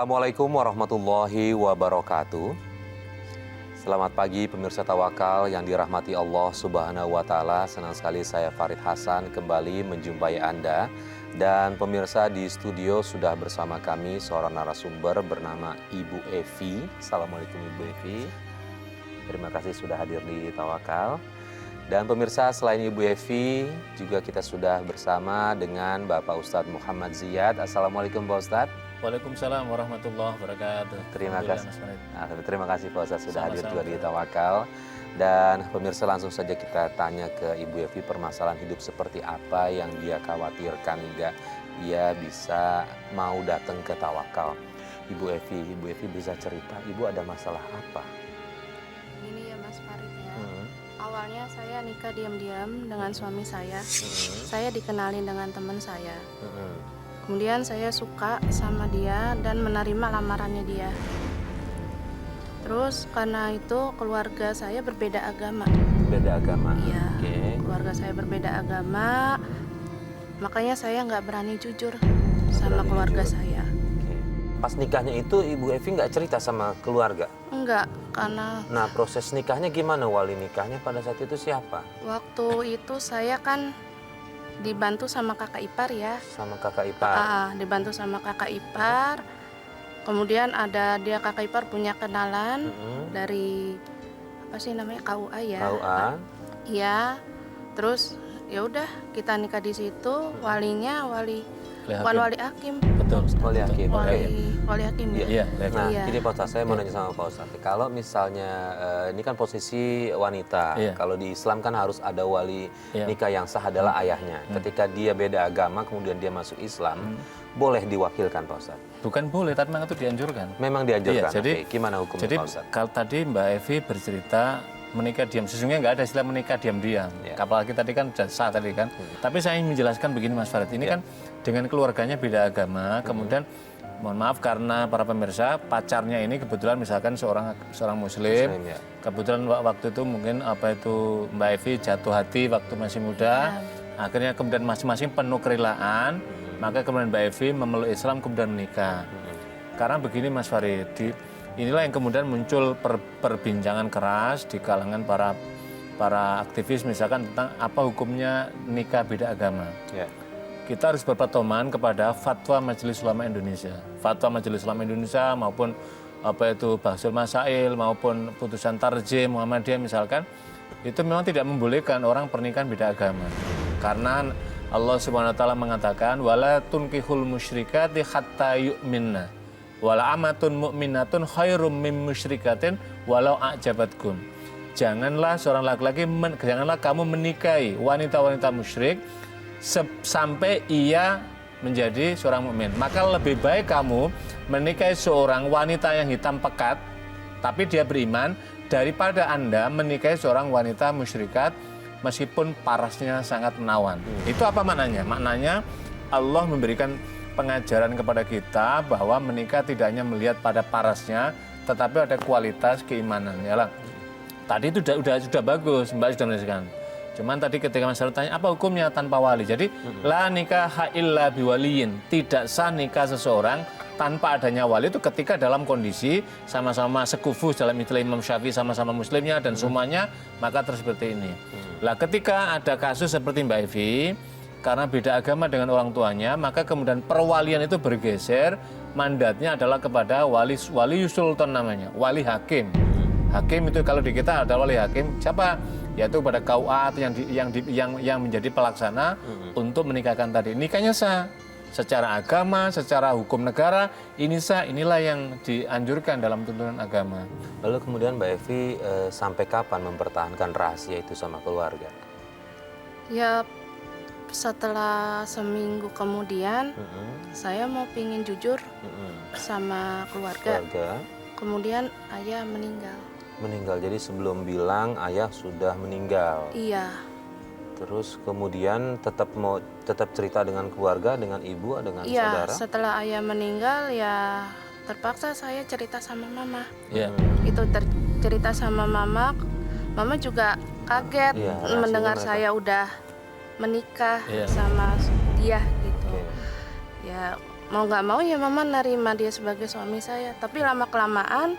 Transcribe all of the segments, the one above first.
Assalamualaikum warahmatullahi wabarakatuh. Selamat pagi pemirsa Tawakal yang dirahmati Allah Subhanahu wa Ta'ala. Senang sekali saya Farid Hasan kembali menjumpai Anda. Dan pemirsa, di studio sudah bersama kami seorang narasumber bernama Ibu Evi. Assalamualaikum Ibu Evi. Terima kasih sudah hadir di Tawakal. Dan pemirsa, selain Ibu Evi, juga kita sudah bersama dengan Bapak Ustadz Muhammad Ziyad. Assalamualaikum Pak Ustadz. Waalaikumsalam warahmatullahi wabarakatuh. Terima kasih Pak Ustadz sudah hadir juga di Tawakal. Dan pemirsa, langsung saja kita tanya ke Ibu Evi permasalahan hidup seperti apa yang dia khawatirkan hingga ia bisa mau datang ke Tawakal. Ibu Evi bisa cerita, Ibu ada masalah apa? Ini ya Mas Farid ya. Awalnya saya nikah diam-diam dengan suami saya. Saya dikenalin dengan teman saya. Kemudian saya suka sama dia dan menerima lamarannya dia. Terus karena itu keluarga saya berbeda agama. Beda agama? Iya, Okay. Keluarga saya berbeda agama. Makanya saya nggak berani jujur sama keluarga saya. Okay. Pas nikahnya itu Ibu Evi nggak cerita sama keluarga? Enggak, karena Nah, proses nikahnya gimana? Wali nikahnya pada saat itu siapa? waktu itu saya kan dibantu sama kakak ipar ya. Sama kakak ipar? Dibantu sama kakak ipar. Kemudian ada dia kakak ipar punya kenalan dari apa sih namanya KUA ya? KUA? Iya. Terus ya udah kita nikah di situ. Walinya bukan wali hakim. Betul. Wali hakim. Wali hakim ya. Iya, Nah, Iya. ini Pak Ustadz, saya mau nanya sama Pak Ustadz. Kalau misalnya ini kan posisi wanita, Iya. kalau di Islam kan harus ada wali Iya. nikah yang sah adalah ayahnya. Ketika dia beda agama, kemudian dia masuk Islam, boleh diwakilkan Pak Ustadz? Bukan boleh, tapi memang itu dianjurkan. Memang dianjurkan. Iya, jadi Oke, gimana hukumnya Jadi Pak Ustadz? kalau tadi Mbak Evi bercerita menikah diam, sesungguhnya nggak ada istilah menikah diam-diam. Iya. Apalagi tadi kan sudah sah tadi kan. Tapi saya ingin menjelaskan begini Mas Farid, ini kan dengan keluarganya beda agama, kemudian mohon maaf karena para pemirsa pacarnya ini kebetulan misalkan seorang muslim, Muslim, ya. kebetulan waktu itu mungkin Mbak Evi jatuh hati waktu masih muda, akhirnya kemudian masing-masing penuh kerelaan, maka kemudian Mbak Evi memeluk Islam kemudian menikah. Karena begini Mas Farid, inilah yang kemudian muncul perbincangan keras di kalangan para aktivis misalkan tentang apa hukumnya nikah beda agama. Ya. Kita harus berpedoman kepada fatwa Majelis Ulama Indonesia. Fatwa Majelis Ulama Indonesia maupun Bahsul Masail maupun putusan Tarjih Muhammadiyah misalkan, itu memang tidak membolehkan orang pernikahan beda agama. Karena Allah Subhanahu wa taala mengatakan wala tunkihul musyrikati hatta yu'minna. Wala amatun mu'minatun khairum min musyrikatin walau a'jabatkum. Janganlah kamu menikahi wanita-wanita musyrik sampai ia menjadi seorang mukmin. Maka lebih baik kamu menikahi seorang wanita yang hitam pekat tapi dia beriman daripada Anda menikahi seorang wanita musyrikat meskipun parasnya sangat menawan. Itu apa maknanya? Maknanya Allah memberikan pengajaran kepada kita bahwa menikah tidak hanya melihat pada parasnya, tetapi ada kualitas keimanan. Yalah. Tadi itu sudah bagus, Mbak sudah menjelaskan. Cuman tadi ketika masyarakat tanya apa hukumnya tanpa wali. Jadi la nikaha illa biwaliyin. Tidak sah nikah seseorang tanpa adanya wali itu ketika dalam kondisi sama-sama sekufu dalam istilah Imam Syafi'i, sama-sama muslimnya dan semuanya, maka terus seperti ini. Lah ketika ada kasus seperti Mbak Evi, karena beda agama dengan orang tuanya, maka kemudian perwalian itu bergeser, mandatnya adalah kepada wali sultan namanya, wali hakim. Hakim itu kalau di kita ada wali hakim, siapa? Yaitu pada KUA yang menjadi pelaksana untuk menikahkan tadi. Nikahnya sah secara agama, secara hukum negara, ini sah, inilah yang dianjurkan dalam tuntunan agama. Lalu kemudian Mbak Evi sampai kapan mempertahankan rahasia itu sama keluarga? Ya setelah seminggu kemudian saya mau pingin jujur sama keluarga. Kemudian ayah meninggal. Meninggal, jadi sebelum bilang ayah sudah meninggal. Iya. Terus kemudian tetap cerita dengan keluarga, dengan ibu, dengan Iya, saudara? setelah ayah meninggal ya terpaksa saya cerita sama mama. Iya. Itu cerita sama mama. Mama juga kaget mendengar mereka. saya udah menikah sama dia gitu. Oke. Ya mau nggak mau ya mama nerima dia sebagai suami saya. Tapi lama-kelamaan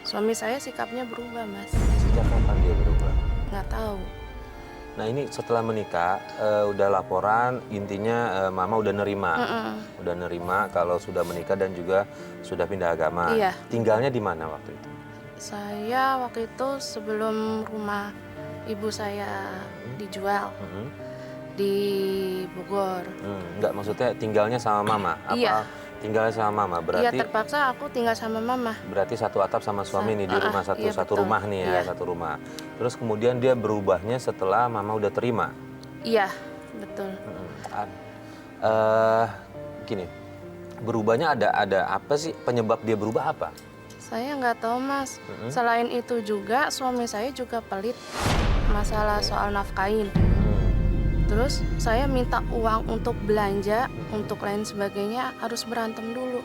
suami saya sikapnya berubah, Mas. Sejak kapan dia berubah? Nggak tahu. Nah ini setelah menikah, udah laporan, intinya mama udah nerima. Udah nerima kalau sudah menikah dan juga sudah pindah agama. Iya. Tinggalnya di mana waktu itu? Saya waktu itu sebelum rumah ibu saya dijual di Bogor. Enggak, maksudnya tinggalnya sama mama? Apa Iya. tinggalnya sama mama? Iya, Berarti terpaksa aku tinggal sama mama. berarti satu atap sama suami nih di rumah iya, satu betul. rumah nih ya, Iya. satu rumah. Terus kemudian dia berubahnya setelah mama udah terima. Iya, betul. Gini, berubahnya ada apa sih, penyebab dia berubah apa? Saya nggak tahu, Mas. Selain itu juga suami saya juga pelit masalah soal nafkahin. Terus saya minta uang untuk belanja, untuk lain sebagainya harus berantem dulu.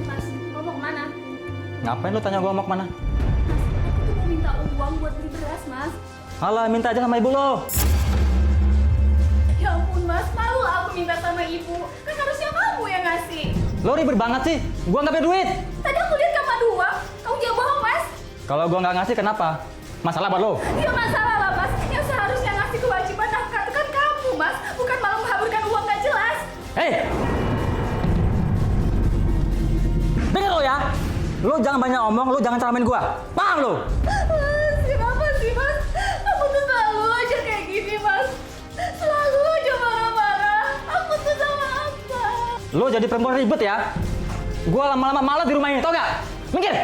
Mas, lo mau kemana? Ngapain lu tanya gua mau kemana? Mas, aku tuh mau minta uang buat beli beras, Mas. Alah, minta aja sama ibu lo. Ya ampun, Mas, malu lah aku minta sama ibu. Kan harusnya kamu yang ngasih. Lo ribet banget sih. Gua nggak punya duit. Tadi aku lihat kamu ada uang. Kamu jangan bohong, Mas. Kalau gua nggak ngasih, kenapa? Masalah buat lo? Ya masalah lah, Mas. Yang seharusnya ngasih kewajiban nafkah itu kan kamu, Mas. Bukan malah menghaburkan uang gak jelas. Hei! Dengar lo ya. Lo jangan banyak omong, lo jangan ceramain gua. Paham lo? Mas, kenapa sih, Mas? Aku tuh selalu aja kayak gini, Mas. Selalu aja marah-marah. Aku tuh sama apa? Lo jadi perempuan ribet ya. Gua lama-lama malas di rumah ini, tau gak? Minggir!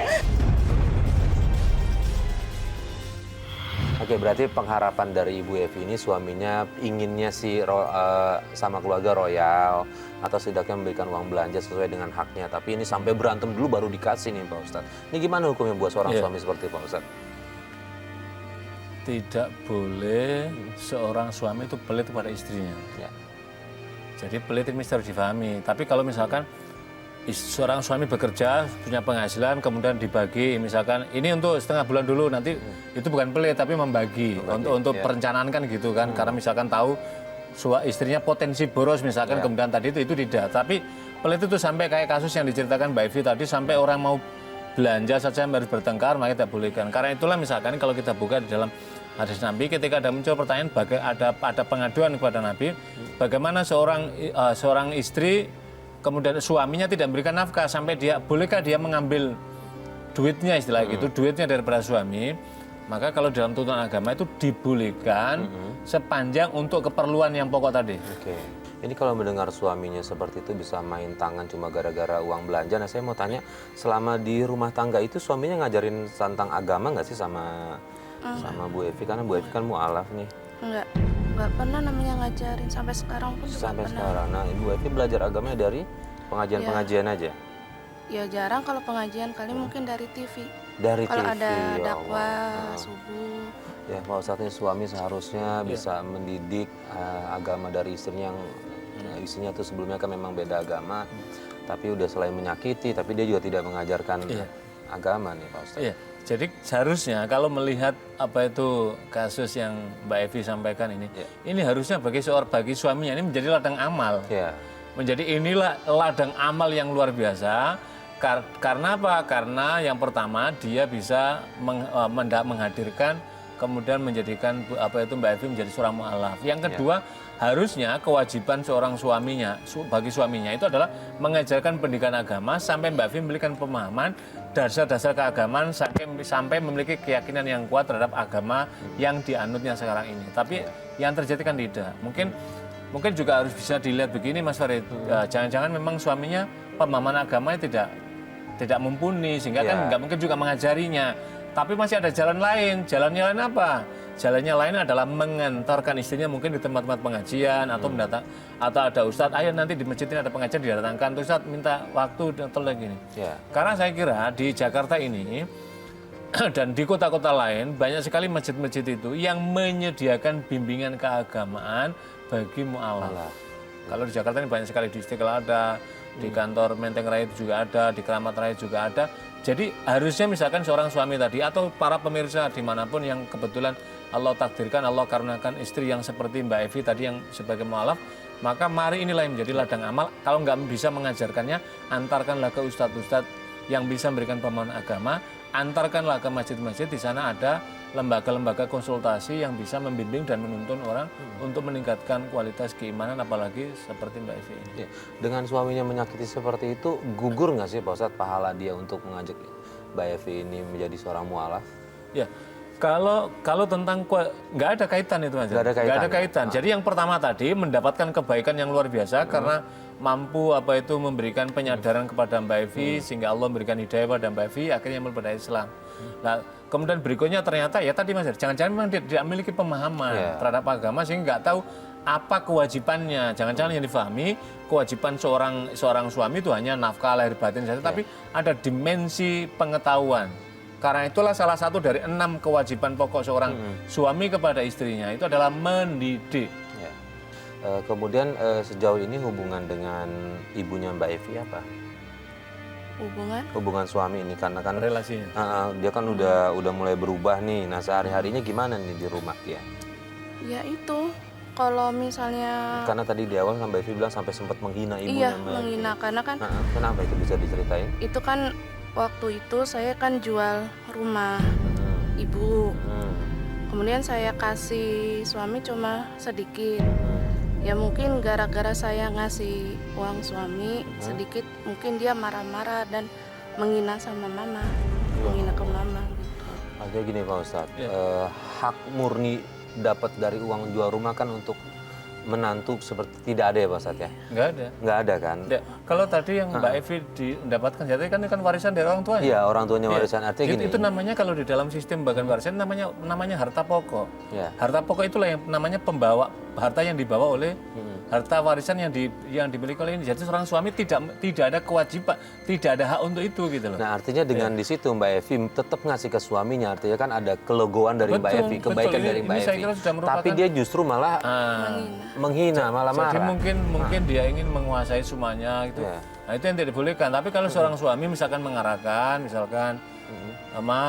Oke, berarti pengharapan dari Ibu Evi ini suaminya inginnya sama keluarga royal atau setidaknya memberikan uang belanja sesuai dengan haknya. Tapi ini sampai berantem dulu baru dikasih nih Pak Ustadz. Ini gimana hukumnya buat seorang suami seperti Pak Ustadz? Tidak boleh seorang suami itu pelit kepada istrinya. Ya. Jadi pelit ini harus difahami. Tapi kalau misalkan seorang suami bekerja, punya penghasilan, kemudian dibagi, misalkan ini untuk setengah bulan dulu, nanti itu bukan pelit, tapi membagi. Untuk perencanaan kan gitu kan, karena misalkan tahu istrinya potensi boros misalkan, kemudian tadi itu tidak. Tapi pelit itu sampai kayak kasus yang diceritakan Mbak Evi tadi, sampai orang mau belanja saja harus bertengkar, maka tidak bolehkan. Karena itulah misalkan kalau kita buka di dalam hadis Nabi, ketika ada muncul pertanyaan, ada pengaduan kepada Nabi, bagaimana seorang istri kemudian suaminya tidak memberikan nafkah, sampai bolehkah dia mengambil duitnya, istilah gitu, duitnya daripada suami. Maka kalau dalam tuntunan agama itu dibolehkan sepanjang untuk keperluan yang pokok tadi. Oke. Ini kalau mendengar suaminya seperti itu bisa main tangan cuma gara-gara uang belanja. Nah saya mau tanya, selama di rumah tangga itu suaminya ngajarin tentang agama nggak sih sama Bu Evi? Karena Bu Evi kan mu'alaf nih. Nggak pernah namanya ngajarin, sampai sekarang pun juga Sampai pernah. sekarang. Nah Ibu Evi belajar agamanya dari pengajian-pengajian aja? Ya jarang, kalau pengajian kali mungkin dari TV. Dari Kalau TV, ada ya dakwah subuh. Ya Pak Ustadz, ini suami seharusnya bisa mendidik agama dari istrinya yang istrinya tuh sebelumnya kan memang beda agama, tapi udah selain menyakiti, tapi dia juga tidak mengajarkan agama nih Pak Ustadz. Iya. Jadi seharusnya kalau melihat apa itu kasus yang Mbak Evi sampaikan ini harusnya bagi suaminya ini menjadi ladang amal. Ya. Menjadi inilah ladang amal yang luar biasa. Karena apa? Karena yang pertama dia bisa menghadirkan, kemudian menjadikan Mbak Evi menjadi seorang mu'alaf. Yang kedua, harusnya kewajiban seorang suaminya bagi suaminya itu adalah mengajarkan pendidikan agama sampai Mbak Evi memberikan pemahaman dasar-dasar keagamaan sampai memiliki keyakinan yang kuat terhadap agama yang dianutnya sekarang ini. Tapi yang terjadi kan tidak. Mungkin juga harus bisa dilihat begini Mas Farid. Jangan-jangan memang suaminya pemahaman agamanya tidak mumpuni, sehingga kan nggak mungkin juga mengajarinya. Tapi masih ada jalan lain. Jalannya lain apa? Jalannya lain adalah mengantarkan istrinya mungkin di tempat-tempat pengajian atau atau ada ustadz, ayo nanti di masjid ini ada pengajian, didatangkan tuh ustadz minta waktu atau lagi nih. Karena saya kira di Jakarta ini dan di kota-kota lain banyak sekali masjid-masjid itu yang menyediakan bimbingan keagamaan bagi mu'alaf. Kalau di Jakarta ini banyak sekali, di Istiqlal ada, di kantor Menteng Raya juga ada, di Keramat Raya juga ada. Jadi harusnya misalkan seorang suami tadi atau para pemirsa dimanapun yang kebetulan Allah takdirkan, Allah karuniakan istri yang seperti Mbak Evi tadi yang sebagai mualaf, maka mari inilah yang menjadi ladang amal. Kalau nggak bisa mengajarkannya, antarkanlah ke ustadz-ustadz yang bisa memberikan pemahaman agama, antarkanlah ke masjid-masjid, di sana ada lembaga-lembaga konsultasi yang bisa membimbing dan menuntun orang untuk meningkatkan kualitas keimanan, apalagi seperti Mbak Evi ini. Ya, dengan suaminya menyakiti seperti itu, gugur nggak sih Pak Ustadz pahala dia untuk mengajak Mbak Evi ini menjadi seorang mualaf? Ya, kalau tentang nggak ada kaitan itu Mas. Nggak ada kaitan. Nggak ada kaitan. Jadi yang pertama tadi mendapatkan kebaikan yang luar biasa karena mampu memberikan penyadaran kepada Mbak Evi sehingga Allah memberikan hidayah pada Mbak Evi, akhirnya meliput Islam. Nah, kemudian berikutnya ternyata ya tadi Mas, jangan-jangan memang dia tidak memiliki pemahaman terhadap agama sehingga nggak tahu apa kewajibannya. Jangan-jangan yang difahami kewajiban seorang suami itu hanya nafkah lahir batin saja, tapi ada dimensi pengetahuan. Karena itulah salah satu dari 6 kewajiban pokok seorang suami kepada istrinya itu adalah mendidik. Ya. Kemudian sejauh ini hubungan dengan ibunya Mbak Evi apa? Hubungan suami ini karena kan Relasinya. dia kan udah mulai berubah nih. Nah sehari-harinya gimana nih di rumah dia? Ya itu, kalau misalnya Karena tadi di awal kan Mbak Evi bilang sampai sempat menghina ibunya. iya menghina, karena kan Kenapa itu bisa diceritain? itu kan waktu itu saya kan jual rumah ibu. Kemudian saya kasih suami cuma sedikit. Ya mungkin gara-gara saya ngasih uang suami sedikit, mungkin dia marah-marah dan menghina sama mama, menghina ke mama. Artinya gini Pak Ustadz, hak murni dapat dari uang jual rumah kan untuk menantu seperti tidak ada ya Pak Ustadz ya? Nggak ada. Nggak ada kan? Ya, kalau tadi yang Mbak Evi mendapatkan jadi kan warisan dari orang tuanya. Iya orang tuanya warisan. Artinya gini. Itu namanya kalau di dalam sistem bagian warisan namanya harta pokok. Ya. Harta pokok itulah yang namanya pembawa harta yang dibawa oleh harta warisan yang dimiliki oleh ini. Jadi seorang suami tidak ada kewajiban, tidak ada hak untuk itu gitu loh. Nah artinya dengan di situ Mbak Evi tetap ngasih ke suaminya, artinya kan ada kelegoan dari Mbak Evi, kebaikan dari Mbak Ini saya Evi. kira sudah merupakan- Tapi dia justru malah menghina, malah Jadi marah. mungkin dia ingin menguasai semuanya gitu. Ya. Nah itu yang tidak dibolehkan. Tapi kalau seorang suami misalkan mengarahkan, misalkan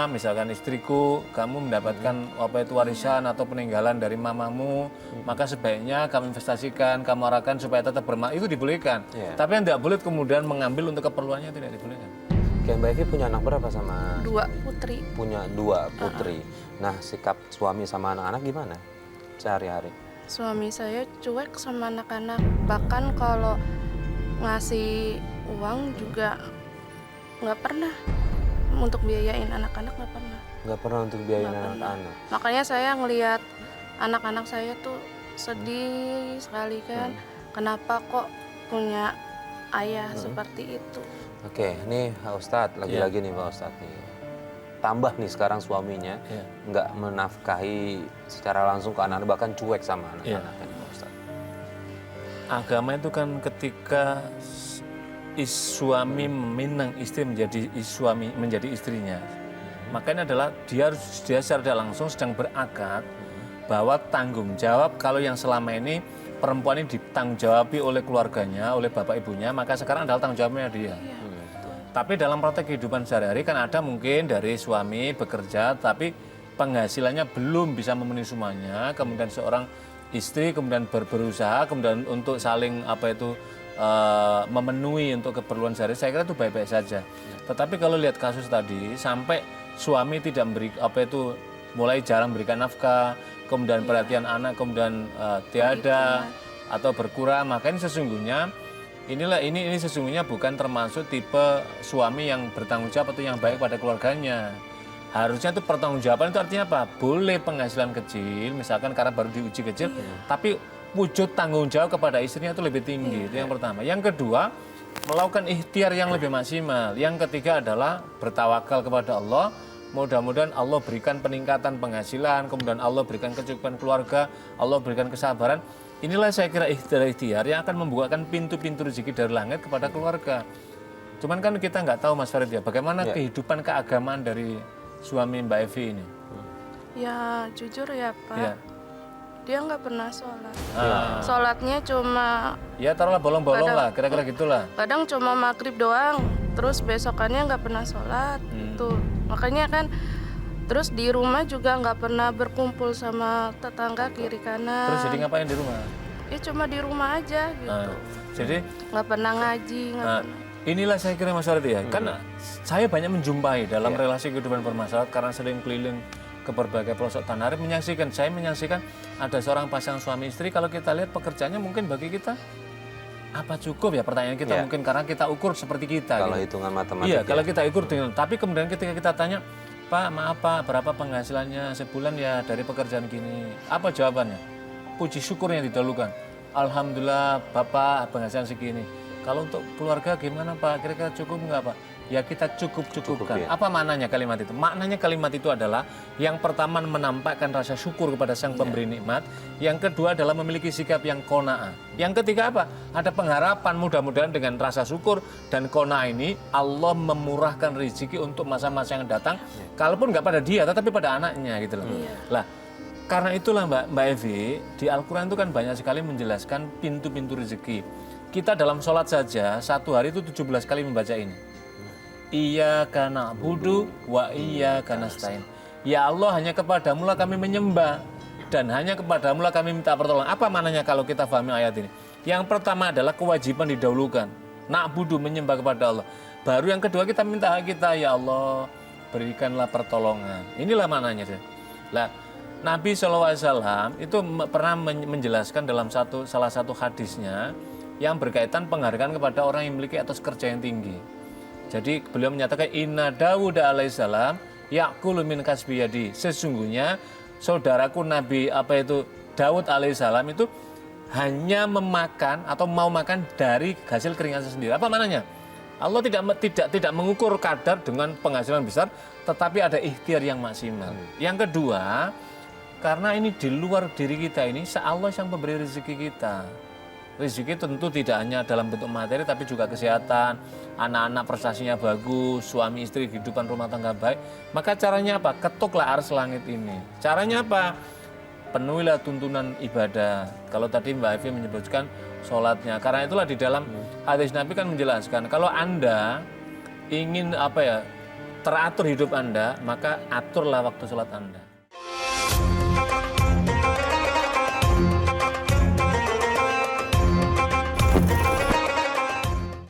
misalkan istriku, kamu mendapatkan warisan atau peninggalan dari mamamu, maka sebaiknya kamu investasikan, kamu arahkan supaya tetap bermanfaat, itu dibolehkan. Ya. Tapi yang tidak boleh kemudian mengambil untuk keperluannya, tidak dibolehkan. Oke, Mbak Evi punya anak berapa sama? 2 putri. Punya 2 putri. Nah sikap suami sama anak-anak gimana sehari-hari? Suami saya cuek sama anak-anak, bahkan kalau ngasih uang juga nggak pernah untuk biayain anak-anak, nggak pernah. Nggak pernah untuk biayain Nggak pernah. anak-anak. Makanya saya ngelihat anak-anak saya tuh sedih sekali kan, kenapa kok punya ayah seperti itu. Oke, nih Pak Ustadz, lagi-lagi nih Pak Ustadz nih. Tambah nih sekarang suaminya nggak menafkahi secara langsung ke anak-anak, bahkan cuek sama anak-anaknya Pak Ustadz. Agama itu kan ketika suami meminang istri menjadi istrinya, makanya adalah dia secara tidak langsung sedang berakad bahwa tanggung jawab kalau yang selama ini perempuan ini ditanggung jawabi oleh keluarganya, oleh bapak ibunya, maka sekarang adalah tanggung jawabnya dia. Tapi dalam praktek kehidupan sehari-hari kan ada mungkin dari suami bekerja tapi penghasilannya belum bisa memenuhi semuanya, kemudian seorang istri kemudian berusaha kemudian untuk saling memenuhi untuk keperluan sehari, saya kira itu baik-baik saja. Tetapi kalau lihat kasus tadi sampai suami tidak memberi mulai jarang memberikan nafkah, kemudian perhatian anak kemudian tiada atau berkurang, maka ini sesungguhnya ini sesungguhnya bukan termasuk tipe suami yang bertanggung jawab atau yang baik pada keluarganya. Harusnya itu pertanggungjawaban itu artinya apa? Boleh penghasilan kecil, misalkan karena baru diuji kecil, tapi wujud tanggung jawab kepada istrinya itu lebih tinggi. Itu yang pertama. Yang kedua, melakukan ikhtiar yang lebih maksimal. Yang ketiga adalah bertawakal kepada Allah. Mudah-mudahan Allah berikan peningkatan penghasilan, kemudian Allah berikan kecukupan keluarga, Allah berikan kesabaran. Inilah saya kira ikhtiar yang akan membukakan pintu-pintu rezeki dari langit kepada keluarga. Cuman kan kita nggak tahu Mas Farid ya, bagaimana kehidupan keagamaan dari suami Mbak Evi ini? Ya jujur ya Pak, Ya. dia nggak pernah sholat. Ah. Sholatnya cuma Ya taruhlah bolong-bolong lah, kira-kira gitulah. kadang cuma maghrib doang, terus besokannya nggak pernah sholat. Tuh makanya kan, terus di rumah juga nggak pernah berkumpul sama tetangga kiri kanan. Terus jadi ngapain di rumah? Ya cuma di rumah aja gitu. Nah, jadi Nggak pernah ngaji, nggak nah, pernah. inilah saya kira Mas Farid ya. Kan saya banyak menjumpai dalam relasi kehidupan bermasyarakat karena sering keliling ke berbagai pelosok tanah air, saya menyaksikan ada seorang pasangan suami istri. Kalau kita lihat pekerjaannya mungkin bagi kita apa cukup ya, pertanyaan kita mungkin karena kita ukur seperti kita. Kalau gitu. hitungan matematik. Iya, kalau kita ukur dengan. Tapi kemudian ketika kita tanya, Pak, maaf Pak, berapa penghasilannya sebulan ya dari pekerjaan gini? Apa jawabannya? Puji syukur yang didahulukan. Alhamdulillah Bapak penghasilan segini. Kalau untuk keluarga gimana Pak? Kira-kira cukup nggak Pak? Ya kita cukupkan. ya. Apa maknanya kalimat itu? Maknanya kalimat itu adalah yang pertama menampakkan rasa syukur kepada sang pemberi nikmat. Yang kedua adalah memiliki sikap yang qanaah. Yang ketiga apa? Ada pengharapan mudah-mudahan dengan rasa syukur dan qanaah ini Allah memurahkan rezeki untuk masa-masa yang datang. Kalaupun nggak pada dia, tetapi pada anaknya gitu loh. Lah, karena itulah Mbak Evi, di Al-Quran itu kan banyak sekali menjelaskan pintu-pintu rezeki. Kita dalam sholat saja, satu hari itu 17 kali membaca ini. Iyyaka na'budu wa iyyaka nasta'in. Ya Allah, hanya kepadamu lah kami menyembah dan hanya kepadamu lah kami minta pertolongan. Apa maknanya kalau kita pahami ayat ini? Yang pertama adalah kewajiban didahulukan. Na'budu, menyembah kepada Allah. Baru yang kedua kita minta hak kita, ya Allah berikanlah pertolongan. Inilah maknanya. Lah, Nabi SAW itu pernah menjelaskan dalam salah satu hadisnya yang berkaitan penghargaan kepada orang yang memiliki atas kerja yang tinggi. Jadi beliau menyatakan inna Dawud alaihissalam ya'kulu min kasbiyadi. Sesungguhnya saudaraku Nabi Daud alaihissalam itu hanya memakan atau mau makan dari hasil keringatnya sendiri. Apa maknanya? Allah tidak mengukur kadar dengan penghasilan besar, tetapi ada ikhtiar yang maksimal. Yang kedua, karena ini di luar diri kita ini, Allah yang memberi rezeki kita. Rezeki tentu tidak hanya dalam bentuk materi, tapi juga kesehatan, anak-anak prestasinya bagus, suami istri kehidupan rumah tangga baik. Maka caranya apa? Ketuklah ars langit ini. Caranya apa? Penuhilah tuntunan ibadah. Kalau tadi Mbak Evi menyebutkan sholatnya. Karena itulah di dalam hadis Nabi kan menjelaskan, kalau Anda ingin teratur hidup Anda, maka aturlah waktu sholat Anda.